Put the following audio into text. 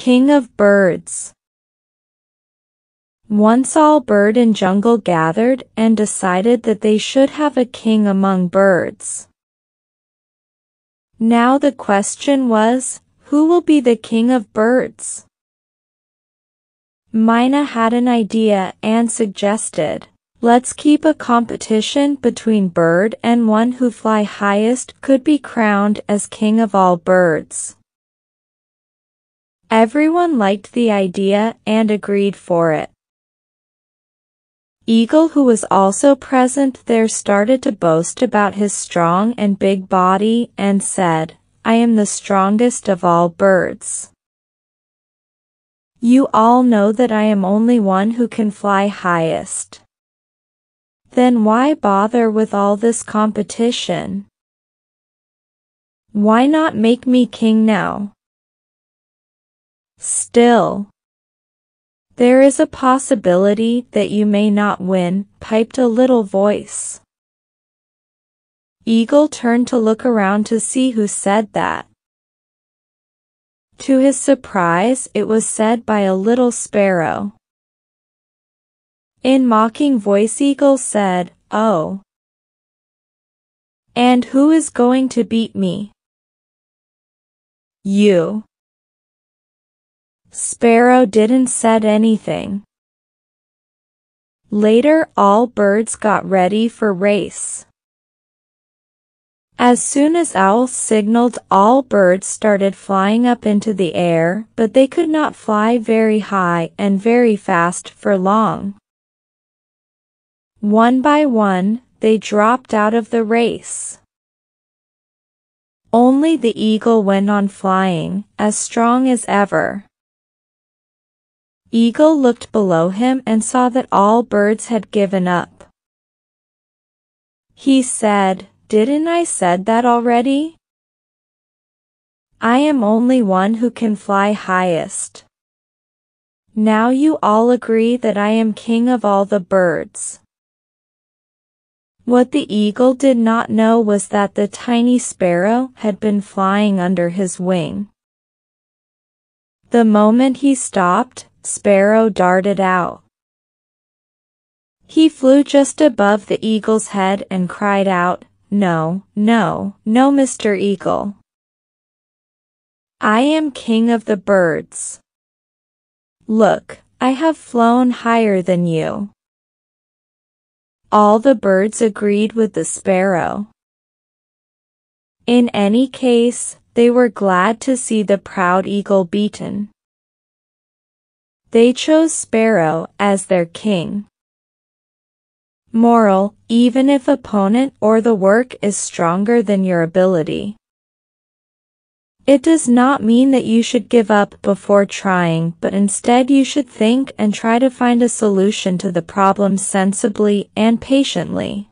King of birds. Once all bird and jungle gathered and decided that they should have a king among birds. Now the question was, who will be the king of birds? Mina had an idea and suggested, let's keep a competition between bird and one who fly highest could be crowned as king of all birds. Everyone liked the idea and agreed for it. Eagle, who was also present there, started to boast about his strong and big body and said, I am the strongest of all birds. You all know that I am only one who can fly highest. Then why bother with all this competition? Why not make me king now? Still, there is a possibility that you may not win, piped a little voice. Eagle turned to look around to see who said that. To his surprise, it was said by a little sparrow. In mocking voice, Eagle said, Oh. And who is going to beat me? You. Sparrow didn't said anything. Later, all birds got ready for race. As soon as Owl signaled, all birds started flying up into the air, but they could not fly very high and very fast for long. One by one, they dropped out of the race. Only the eagle went on flying, as strong as ever. Eagle looked below him and saw that all birds had given up. He said, Didn't I said that already? I am only one who can fly highest. Now you all agree that I am king of all the birds. What the eagle did not know was that the tiny sparrow had been flying under his wing. The moment he stopped, Sparrow darted out. He flew just above the eagle's head and cried out, No, no, no, Mr. Eagle. I am king of the birds. Look, I have flown higher than you. All the birds agreed with the sparrow. In any case, they were glad to see the proud eagle beaten. They chose Sparrow as their king. Moral: even if opponent or the work is stronger than your ability, it does not mean that you should give up before trying, but instead you should think and try to find a solution to the problem sensibly and patiently.